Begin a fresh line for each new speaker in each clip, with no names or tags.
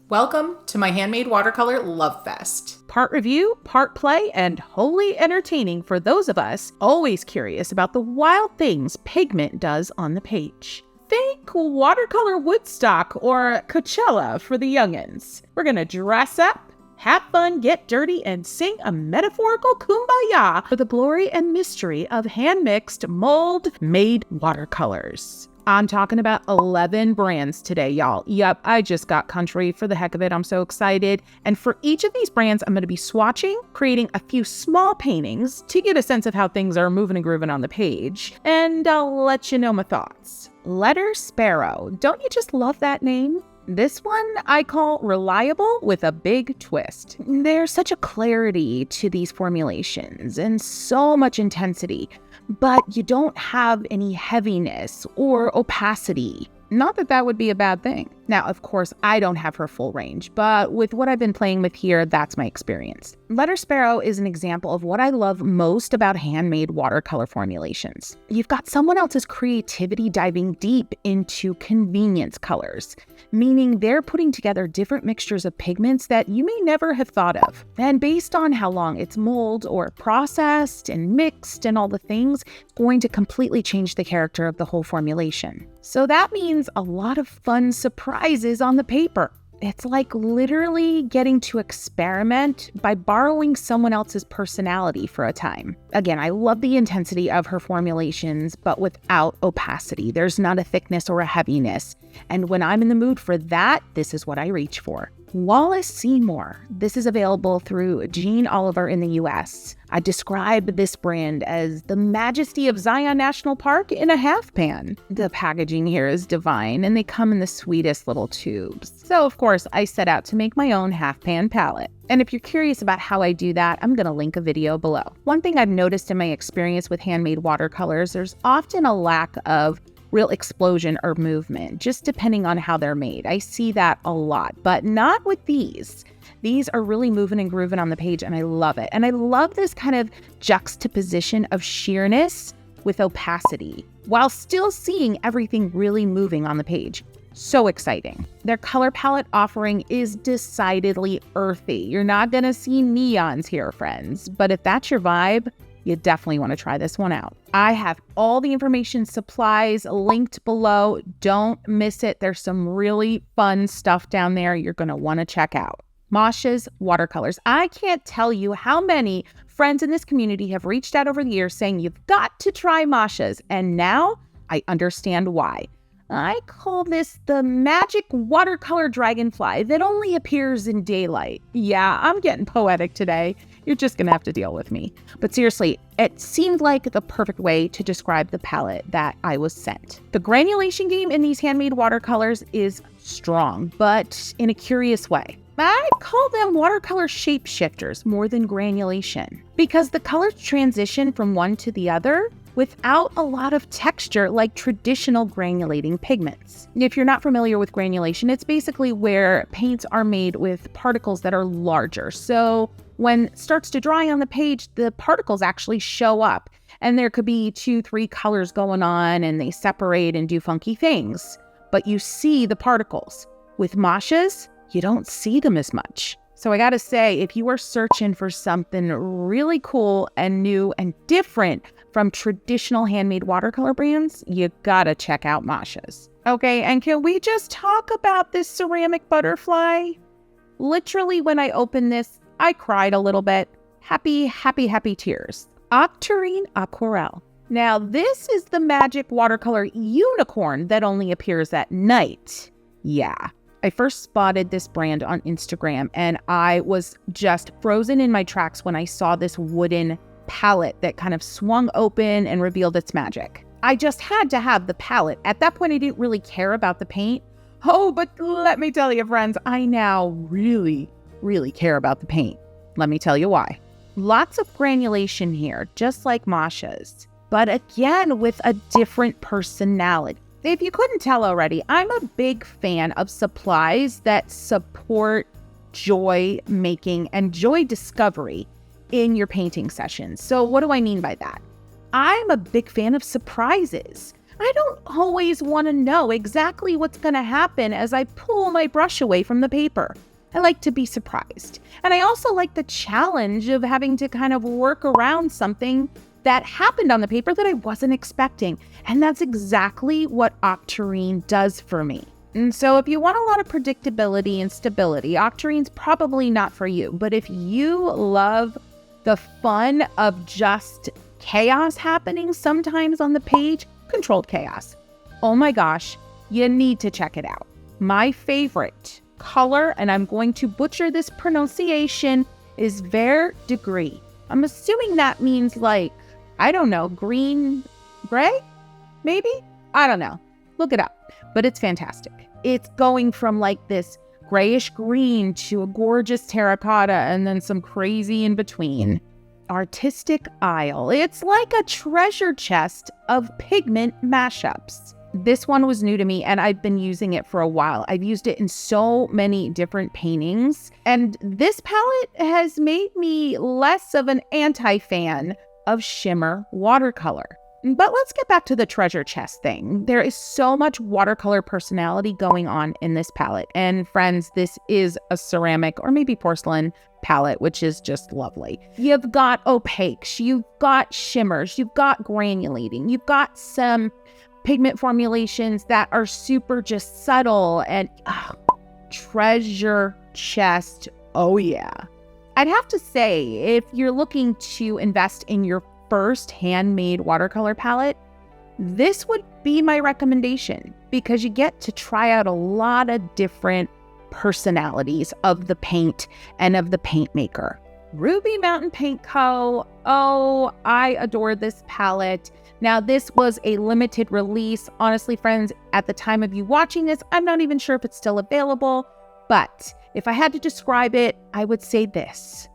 Welcome to my handmade watercolor love fest.
Part review, part play, and wholly entertaining for those of us always curious about the wild things pigment does on the page. Think watercolor Woodstock or Coachella for the youngins. We're gonna dress up, have fun, get dirty, and sing a metaphorical kumbaya for the glory and mystery of hand-mixed, mold-made watercolors. I'm talking about 11 brands today, y'all. Yep, I just got country for the heck of it. I'm so excited. And for each of these brands, I'm going to be swatching, creating a few small paintings to get a sense of how things are moving and grooving on the page. And I'll let you know my thoughts. Letter Sparrow. Don't you just love that name? This one I call reliable with a big twist. There's such a clarity to these formulations and so much intensity, but you don't have any heaviness or opacity. Not that that would be a bad thing. Now, of course, I don't have her full range, but with what I've been playing with here, that's my experience. Letter Sparrow is an example of what I love most about handmade watercolor formulations. You've got someone else's creativity diving deep into convenience colors, meaning they're putting together different mixtures of pigments that you may never have thought of. And based on how long it's molded or processed and mixed and all the things, it's going to completely change the character of the whole formulation. So that means a lot of fun surprises on the paper. It's like literally getting to experiment by borrowing someone else's personality for a time. Again, I love the intensity of her formulations, but without opacity. There's not a thickness or a heaviness. And when I'm in the mood for that, this is what I reach for. Wallace Seymour. This is available through Jeanne Oliver in the US. I describe this brand as the majesty of Zion National Park in a half pan. The packaging here is divine, and they come in the sweetest little tubes. So of course, I set out to make my own half pan palette. And if you're curious about how I do that, I'm going to link a video below. One thing I've noticed in my experience with handmade watercolors, there's often a lack of real explosion or movement, just depending on how they're made. I see that a lot, but not with these. These are really moving and grooving on the page, and I love it. And I love this kind of juxtaposition of sheerness with opacity, while still seeing everything really moving on the page. So exciting. Their color palette offering is decidedly earthy. You're not gonna see neons here, friends, but if that's your vibe, you definitely want to try this one out. I have all the information supplies linked below. Don't miss it. There's some really fun stuff down there you're going to want to check out. Mashas Watercolors. I can't tell you how many friends in this community have reached out over the years saying you've got to try Mashas, and now I understand why. I call this the magic watercolor dragonfly that only appears in daylight. Yeah, I'm getting poetic today. You're just gonna have to deal with me. But seriously, it seemed like the perfect way to describe the palette that I was sent. The granulation game in these handmade watercolors is strong, but in a curious way. I call them watercolor shapeshifters more than granulation, because the colors transition from one to the other without a lot of texture like traditional granulating pigments. If you're not familiar with granulation, it's basically where paints are made with particles that are larger. So when it starts to dry on the page, the particles actually show up, and there could be 2-3 colors going on, and they separate and do funky things, but you see the particles. With Mashas, you don't see them as much. So I gotta say, if you are searching for something really cool and new and different from traditional handmade watercolor brands, you gotta check out Mashas. Okay, and can we just talk about this ceramic butterfly? Literally, when I opened this, I cried a little bit. Happy, happy, happy tears. Octarine Aquarelle. Now, this is the magic watercolor unicorn that only appears at night. Yeah. I first spotted this brand on Instagram, and I was just frozen in my tracks when I saw this wooden palette that kind of swung open and revealed its magic. I just had to have the palette. At that point, I didn't really care about the paint. Oh, but let me tell you, friends, I now really care about the paint. Let me tell you why. Lots of granulation here, just like Masha's, but again, with a different personality. If you couldn't tell already, I'm a big fan of supplies that support joy making and joy discovery in your painting sessions. So what do I mean by that? I'm a big fan of surprises. I don't always want to know exactly what's going to happen as I pull my brush away from the paper. I like to be surprised. And I also like the challenge of having to kind of work around something that happened on the paper that I wasn't expecting. And that's exactly what Octarine does for me. And so if you want a lot of predictability and stability, Octarine's probably not for you. But if you love the fun of just chaos happening sometimes on the page, controlled chaos, oh my gosh, you need to check it out. My favorite color, and I'm going to butcher this pronunciation, is Vert de Gris. I'm assuming that means like, I don't know, green, gray, maybe? I don't know. Look it up, but it's fantastic. It's going from like this grayish green to a gorgeous terracotta and then some crazy in between. Artistic Isle. It's like a treasure chest of pigment mashups. This one was new to me and I've been using it for a while. I've used it in so many different paintings, and this palette has made me less of an anti-fan of shimmer watercolor. But let's get back to the treasure chest thing. There is so much watercolor personality going on in this palette. And friends, this is a ceramic or maybe porcelain palette, which is just lovely. You've got opaques, you've got shimmers, you've got granulating, you've got some pigment formulations that are super just subtle and treasure chest. Oh yeah. I'd have to say, if you're looking to invest in your first handmade watercolor palette, this would be my recommendation because you get to try out a lot of different personalities of the paint and of the paint maker. Ruby Mountain Paint Co. Oh, I adore this palette. Now, this was a limited release. Honestly, friends, at the time of you watching this, I'm not even sure if it's still available, but if I had to describe it, I would say this.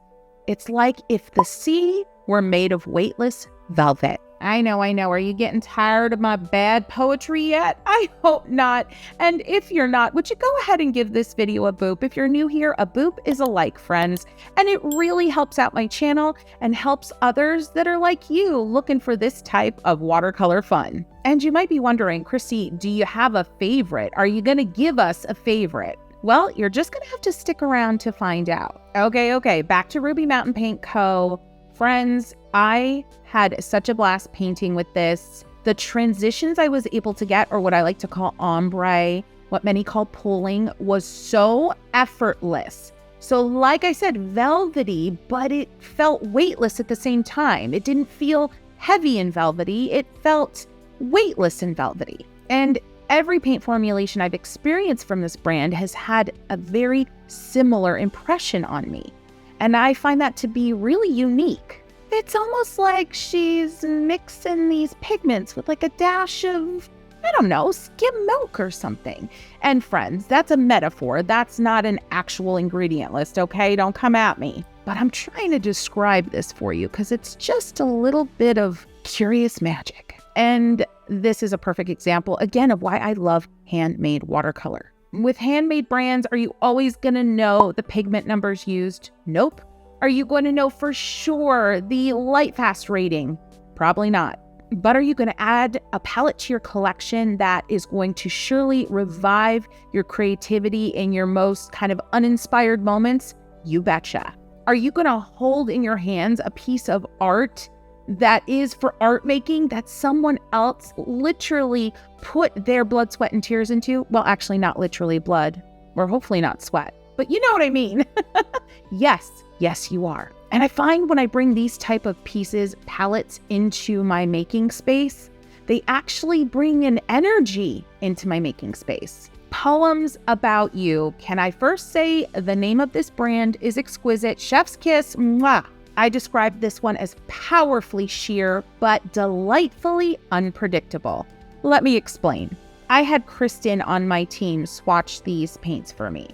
It's like if the sea were made of weightless velvet. I know. Are you getting tired of my bad poetry yet? I hope not. And if you're not, would you go ahead and give this video a boop? If you're new here, a boop is a like, friends. And it really helps out my channel and helps others that are like you looking for this type of watercolor fun. And you might be wondering, Christy, do you have a favorite? Are you going to give us a favorite? Well, you're just going to have to stick around to find out. Okay, back to Ruby Mountain Paint Co. Friends, I had such a blast painting with this. The transitions I was able to get, or what I like to call ombre, what many call pulling, was so effortless. So like I said, velvety, but it felt weightless at the same time. It didn't feel heavy and velvety. It felt weightless and velvety. And every paint formulation I've experienced from this brand has had a very similar impression on me. And I find that to be really unique. It's almost like she's mixing these pigments with like a dash of, I don't know, skim milk or something. And friends, that's a metaphor. That's not an actual ingredient list, okay? Don't come at me. But I'm trying to describe this for you because it's just a little bit of curious magic. And this is a perfect example, again, of why I love handmade watercolor. With handmade brands, are you always going to know the pigment numbers used? Nope. Are you going to know for sure the light fast rating? Probably not. But are you going to add a palette to your collection that is going to surely revive your creativity in your most kind of uninspired moments? You betcha. Are you going to hold in your hands a piece of art that is for art making that someone else literally put their blood, sweat, and tears into? Well, actually not literally blood, or hopefully not sweat, but you know what I mean. Yes, you are. And I find when I bring these type of pieces, palettes into my making space, they actually bring an energy into my making space. Poems about you. Can I first say the name of this brand is exquisite. Chef's kiss. Mwah. I describe this one as powerfully sheer, but delightfully unpredictable. Let me explain. I had Kristen on my team swatch these paints for me.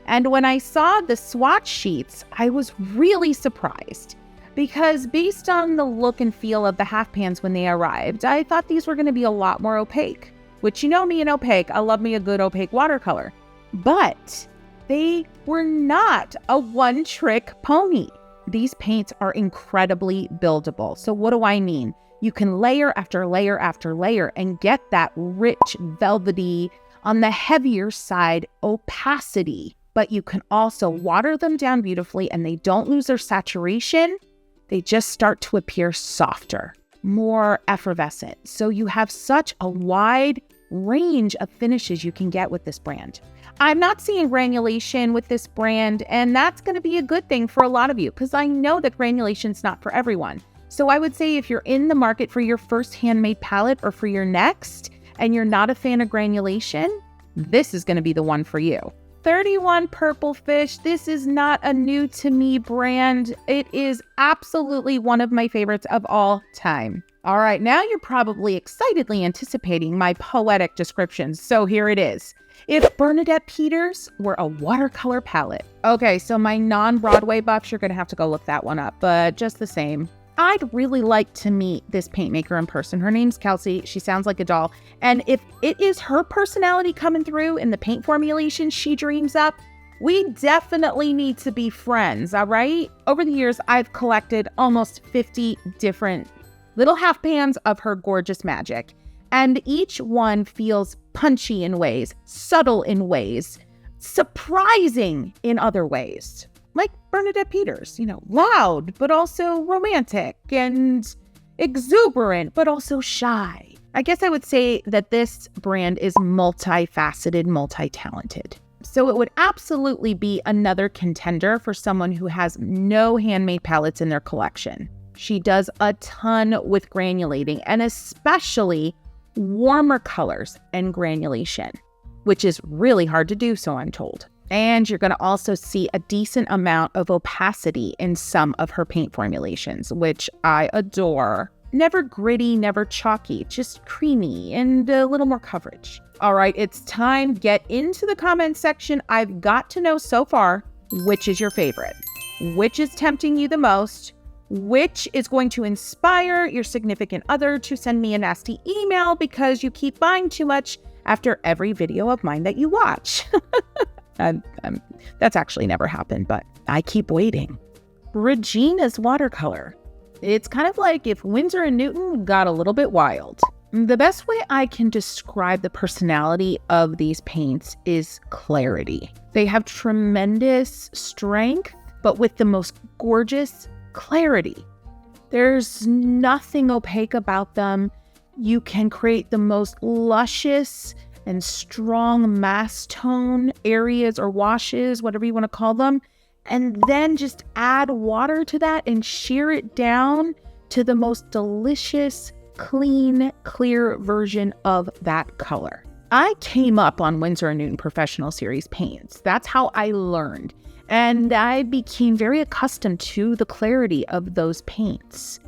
And when I saw the swatch sheets, I was really surprised because based on the look and feel of the half pans when they arrived, I thought these were going to be a lot more opaque, which you know me and opaque. I love me a good opaque watercolor, but they were not a one-trick pony. These paints are incredibly buildable. So what do I mean? You can layer after layer after layer and get that rich, velvety, on the heavier side, opacity. But you can also water them down beautifully and they don't lose their saturation. They just start to appear softer, more effervescent. So you have such a wide range of finishes you can get with this brand. I'm not seeing granulation with this brand, and that's going to be a good thing for a lot of you because I know that granulation's not for everyone. So I would say if you're in the market for your first handmade palette or for your next, and you're not a fan of granulation, this is going to be the one for you. 31 Purple Fish. This is not a new to me brand. It is absolutely one of my favorites of all time. All right, now you're probably excitedly anticipating my poetic descriptions. So here it is. If Bernadette Peters were a watercolor palette. Okay, so my non-Broadway buffs, you're going to have to go look that one up, but just the same. I'd really like to meet this paint maker in person. Her name's Kelsey. She sounds like a doll. And if it is her personality coming through in the paint formulation she dreams up, we definitely need to be friends, all right? Over the years, I've collected almost 50 different little half pans of her gorgeous magic. And each one feels punchy in ways, subtle in ways, surprising in other ways. Like Bernadette Peters, loud, but also romantic and exuberant, but also shy. I guess I would say that this brand is multifaceted, multi-talented. So it would absolutely be another contender for someone who has no handmade palettes in their collection. She does a ton with granulating and especially warmer colors and granulation, which is really hard to do, so I'm told. And you're going to also see a decent amount of opacity in some of her paint formulations, which I adore. Never gritty, never chalky, just creamy and a little more coverage. All right, it's time. Get into the comment section. I've got to know so far, which is your favorite? Which is tempting you the most? Which is going to inspire your significant other to send me a nasty email because you keep buying too much after every video of mine that you watch? That's actually never happened, but I keep waiting. Regina's watercolor. It's kind of like if Winsor & Newton got a little bit wild. The best way I can describe the personality of these paints is clarity. They have tremendous strength, but with the most gorgeous clarity. There's nothing opaque about them. You can create the most luscious and strong mass tone areas or washes, whatever you want to call them, and then just add water to that and shear it down to the most delicious, clean, clear version of that color. I came up on Winsor & Newton Professional Series paints. That's how I learned, and I became very accustomed to the clarity of those paints.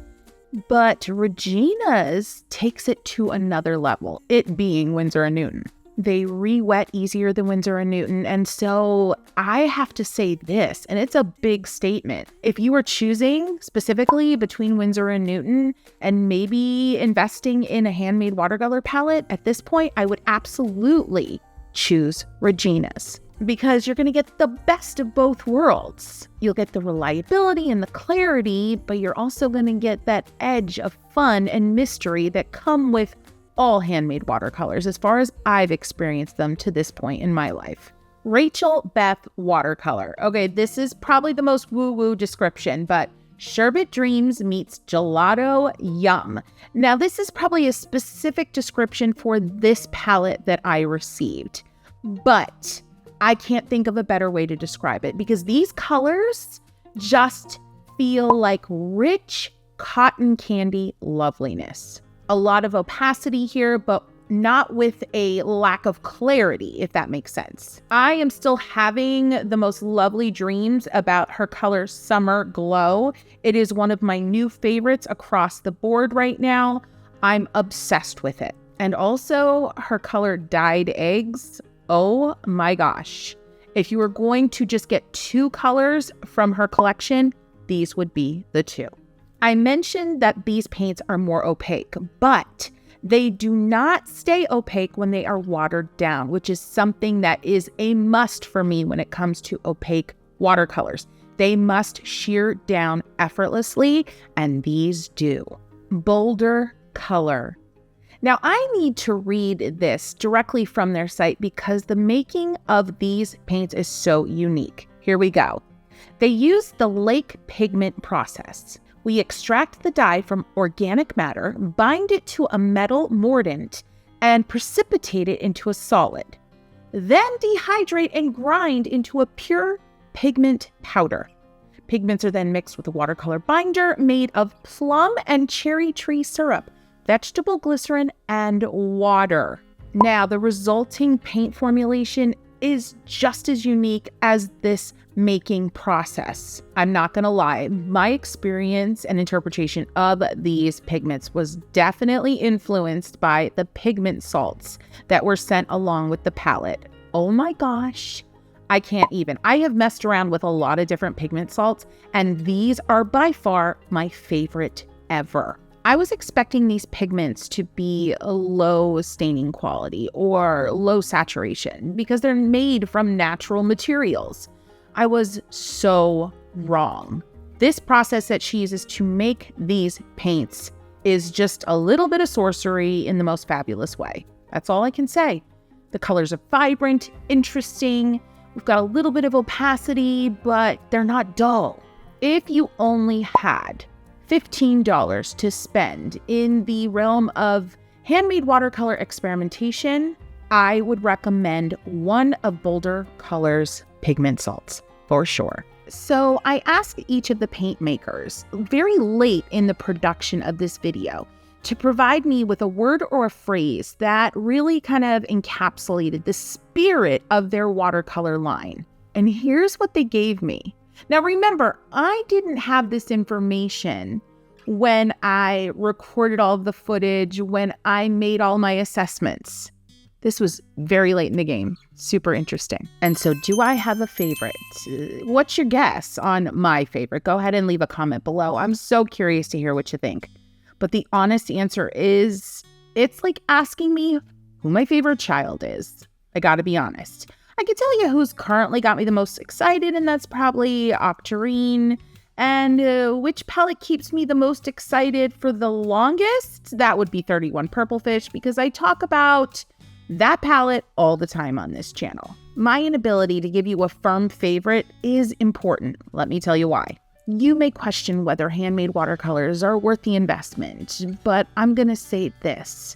But Regina's takes it to another level, it being Winsor & Newton. They re-wet easier than Winsor & Newton, and so I have to say this, and it's a big statement. If you were choosing specifically between Winsor & Newton and maybe investing in a handmade watercolor palette, at this point, I would absolutely choose Regina's. Because you're going to get the best of both worlds. You'll get the reliability and the clarity, but you're also going to get that edge of fun and mystery that come with all handmade watercolors as far as I've experienced them to this point in my life. Rachel Beth watercolor. Okay, this is probably the most woo-woo description, but Sherbet Dreams meets Gelato Yum. Now, this is probably a specific description for this palette that I received, but I can't think of a better way to describe it because these colors just feel like rich cotton candy loveliness. A lot of opacity here, but not with a lack of clarity, if that makes sense. I am still having the most lovely dreams about her color Summer Glow. It is one of my new favorites across the board right now. I'm obsessed with it. And also her color Dyed Eggs. Oh my gosh. If you were going to just get two colors from her collection, these would be the two. I mentioned that these paints are more opaque, but they do not stay opaque when they are watered down, which is something that is a must for me when it comes to opaque watercolors. They must shear down effortlessly, and these do. Bolder color. Now, I need to read this directly from their site because the making of these paints is so unique. Here we go. They use the lake pigment process. We extract the dye from organic matter, bind it to a metal mordant, and precipitate it into a solid. Then dehydrate and grind into a pure pigment powder. Pigments are then mixed with a watercolor binder made of plum and cherry tree syrup, vegetable glycerin, and water. Now, the resulting paint formulation is just as unique as this making process. I'm not gonna lie, my experience and interpretation of these pigments was definitely influenced by the pigment salts that were sent along with the palette. Oh my gosh, I can't even. I have messed around with a lot of different pigment salts, and these are by far my favorite ever. I was expecting these pigments to be a low staining quality or low saturation because they're made from natural materials. I was so wrong. This process that she uses to make these paints is just a little bit of sorcery in the most fabulous way. That's all I can say. The colors are vibrant, interesting. We've got a little bit of opacity, but they're not dull. If you only had $15 to spend in the realm of handmade watercolor experimentation, I would recommend one of Bolder Colors pigment salts for sure. So I asked each of the paint makers very late in the production of this video to provide me with a word or a phrase that really kind of encapsulated the spirit of their watercolor line. And here's what they gave me. Now remember, I didn't have this information when I recorded all of the footage, when I made all my assessments. This was very late in the game. Super interesting. And so do I have a favorite? What's your guess on my favorite? Go ahead and leave a comment below. I'm so curious to hear what you think. But the honest answer is, it's like asking me who my favorite child is. I gotta be honest. I can tell you who's currently got me the most excited, and that's probably Octarine. And which palette keeps me the most excited for the longest? That would be 31 Purplefish, because I talk about that palette all the time on this channel. My inability to give you a firm favorite is important. Let me tell you why. You may question whether handmade watercolors are worth the investment, but I'm gonna say this.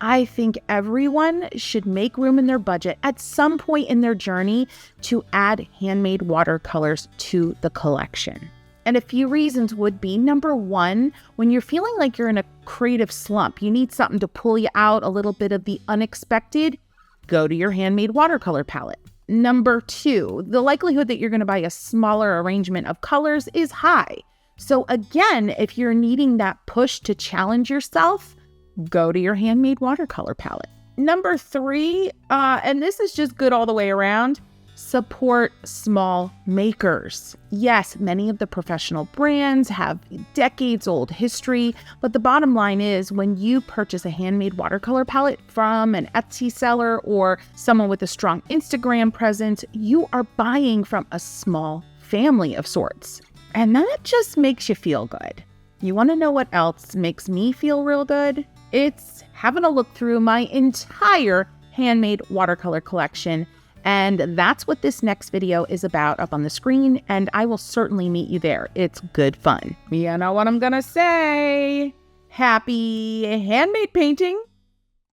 I think everyone should make room in their budget at some point in their journey to add handmade watercolors to the collection. And a few reasons would be, number one, when you're feeling like you're in a creative slump, you need something to pull you out, a little bit of the unexpected, go to your handmade watercolor palette. Number two, the likelihood that you're going to buy a smaller arrangement of colors is high. So again, if you're needing that push to challenge yourself, go to your handmade watercolor palette. Number three, and this is just good all the way around, support small makers. Yes, many of the professional brands have decades-old history, but the bottom line is when you purchase a handmade watercolor palette from an Etsy seller or someone with a strong Instagram presence, you are buying from a small family of sorts. And that just makes you feel good. You want to know what else makes me feel real good? It's having a look through my entire handmade watercolor collection. And that's what this next video is about up on the screen, and I will certainly meet you there. It's good fun. You know what I'm gonna say? Happy handmade painting!